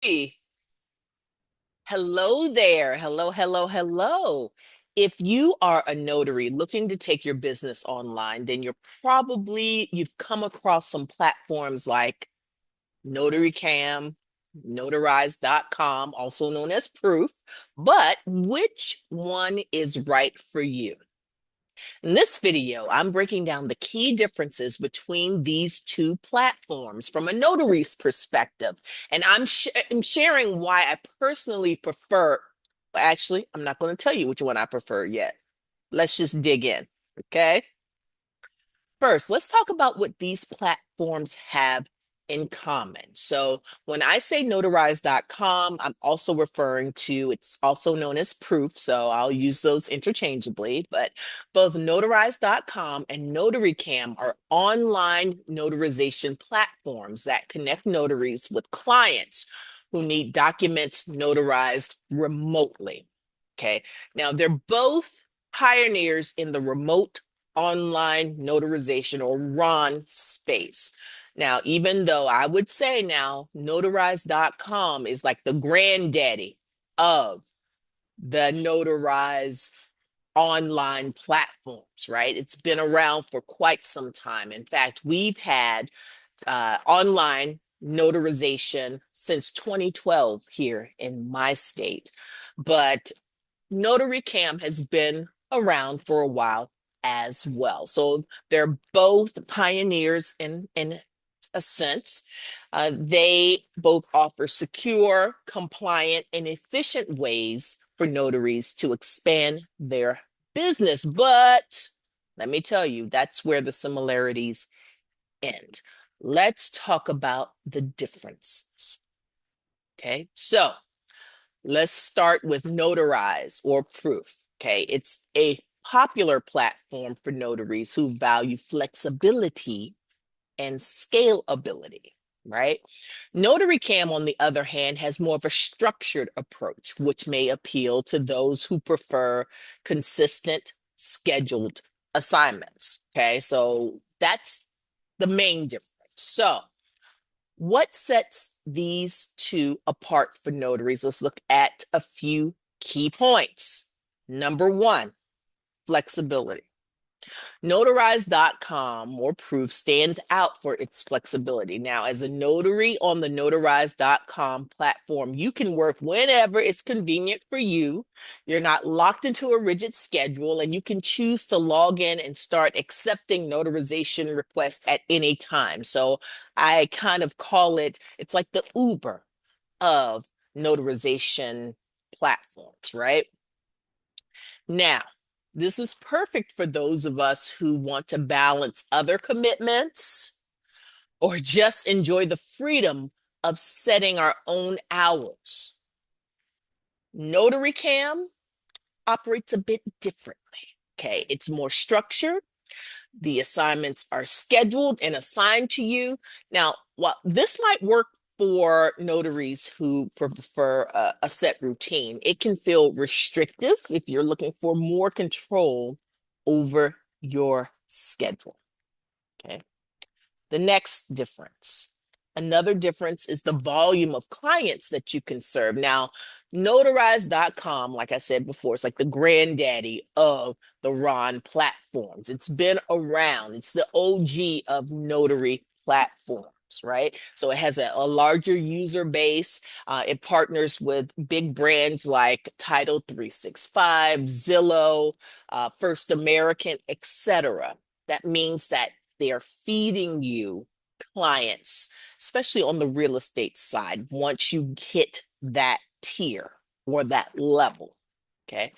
Hey, hello there. Hello, hello, hello. If you are a notary looking to take your business online, then you've come across some platforms like Notary Cam, Notarize.com, also known as Proof. But which one is right for you? In this video, I'm breaking down the key differences between these two platforms from a notary's perspective. And I'm sharing why I personally prefer. Actually, I'm not going to tell you which one I prefer yet. Let's just dig in. Okay. First, let's talk about what these platforms have in common. So, when I say notarize.com, I'm also referring to it's also known as Proof. So, I'll use those interchangeably. But both notarize.com and Notary Cam are online notarization platforms that connect notaries with clients who need documents notarized remotely. Okay. Now, they're both pioneers in the remote online notarization or RON space. Now, even though I would say now notarize.com is like the granddaddy of the notarized online platforms, right? It's been around for quite some time. In fact, we've had online notarization since 2012 here in my state. But Notary Cam has been around for a while as well. So they're both pioneers in a sense. They both offer secure, compliant, and efficient ways for notaries to expand their business. But let me tell you, that's where the similarities end. Let's talk about the differences. Okay, so let's start with Notarize or Proof. Okay, it's a popular platform for notaries who value flexibility and scalability, right? Notary Cam, on the other hand, has more of a structured approach, which may appeal to those who prefer consistent, scheduled assignments. Okay, so that's the main difference. So, what sets these two apart for notaries? Let's look at a few key points. Number one, flexibility. Notarize.com or Proof stands out for its flexibility. Now, as a notary on the Notarize.com platform, you can work whenever it's convenient for you. You're not locked into a rigid schedule, and you can choose to log in and start accepting notarization requests at any time. So I kind of call it's like the Uber of notarization platforms, right? Now, this is perfect for those of us who want to balance other commitments or just enjoy the freedom of setting our own hours. Notary Cam operates a bit differently. Okay, it's more structured. The assignments are scheduled and assigned to you. Now, while this might work for notaries who prefer a set routine, it can feel restrictive if you're looking for more control over your schedule. Okay. The next difference. Another difference is the volume of clients that you can serve. Now, notarize.com, like I said before, it's like the granddaddy of the RON platforms. It's been around, it's the OG of notary platforms. Right. So it has a larger user base. It partners with big brands like Title 365, Zillow, First American, etc. That means that they are feeding you clients, especially on the real estate side, once you hit that tier or that level. Okay.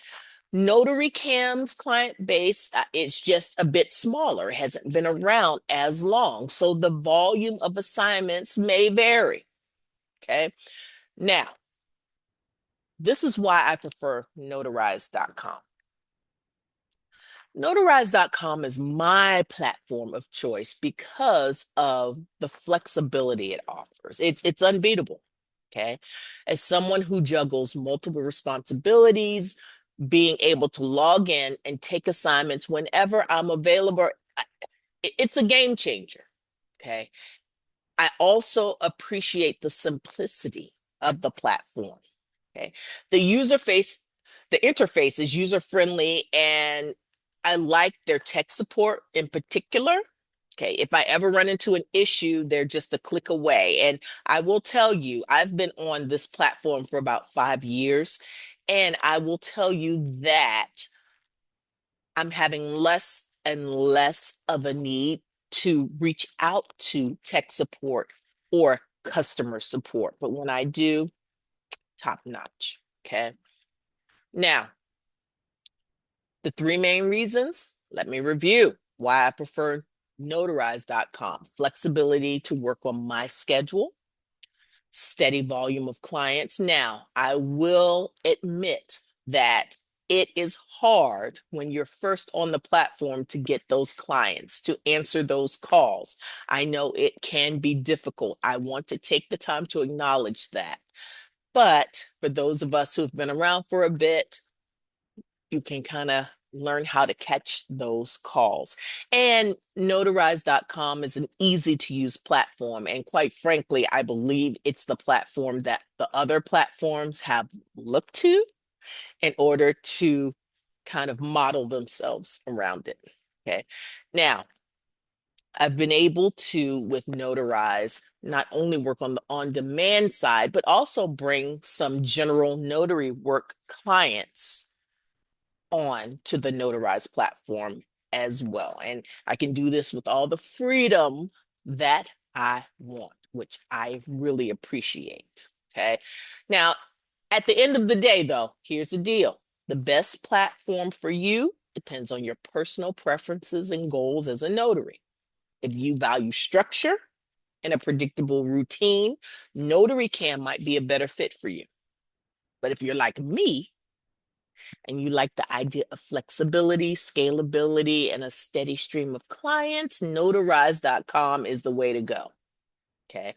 Notary Cam's client base is just a bit smaller, it hasn't been around as long. So the volume of assignments may vary. Okay. Now, this is why I prefer notarize.com. Notarize.com is my platform of choice because of the flexibility it offers. It's unbeatable. Okay. As someone who juggles multiple responsibilities, being able to log in and take assignments whenever I'm available, it's a game changer. Okay. I also appreciate the simplicity. of the platform. Okay. The user face, the interface is user friendly, and I like their tech support in particular. Okay, if I ever run into an issue, they're just a click away. And I will tell you, I've been on this platform for about 5 years, and I will tell you that I'm having less and less of a need to reach out to tech support or customer support. But when I do, top notch. Okay. Now, the three main reasons, let me review why I prefer notarize.com. Flexibility to work on my schedule, steady volume of clients. Now, I will admit that it is hard when you're first on the platform to get those clients, to answer those calls. I know it can be difficult. I want to take the time to acknowledge that. But for those of us who've been around for a bit, you can kind of learn how to catch those calls. And notarize.com is an easy to use platform. And quite frankly, I believe it's the platform that the other platforms have looked to in order to kind of model themselves around it. Okay. Now, I've been able to, with Notarize, not only work on the on-demand side, but also bring some general notary work clients on to the Notarize platform as well. And I can do this with all the freedom that I want, which I really appreciate. Okay. Now, at the end of the day, though, here's the deal. The best platform for you depends on your personal preferences and goals as a notary. If you value structure and a predictable routine, Notary Cam might be a better fit for you. But if you're like me, and you like the idea of flexibility, scalability, and a steady stream of clients, notarize.com is the way to go. Okay.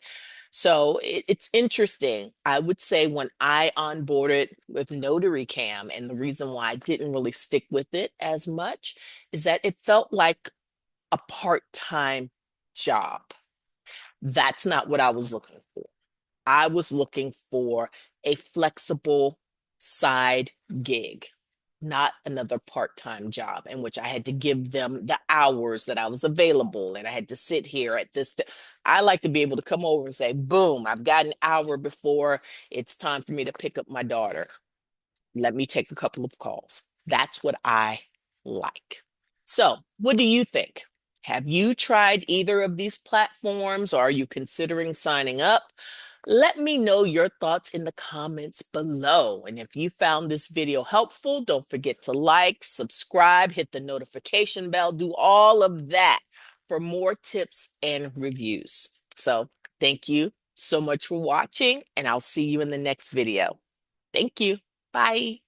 So it's interesting. I would say when I onboarded with Notary Cam, and the reason why I didn't really stick with it as much is that it felt like a part-time job. That's not what I was looking for. I was looking for a flexible side gig, not another part-time job in which I had to give them the hours that I was available and I had to sit here at this. I like to be able to come over and say, boom, I've got an hour before it's time for me to pick up my daughter. Let me take a couple of calls. That's what I like. So, what do you think? Have you tried either of these platforms, or are you considering signing up? Let me know your thoughts in the comments below. And if you found this video helpful, don't forget to like, subscribe, hit the notification bell, do all of that for more tips and reviews. So thank you so much for watching, and I'll see you in the next video. Thank you. Bye.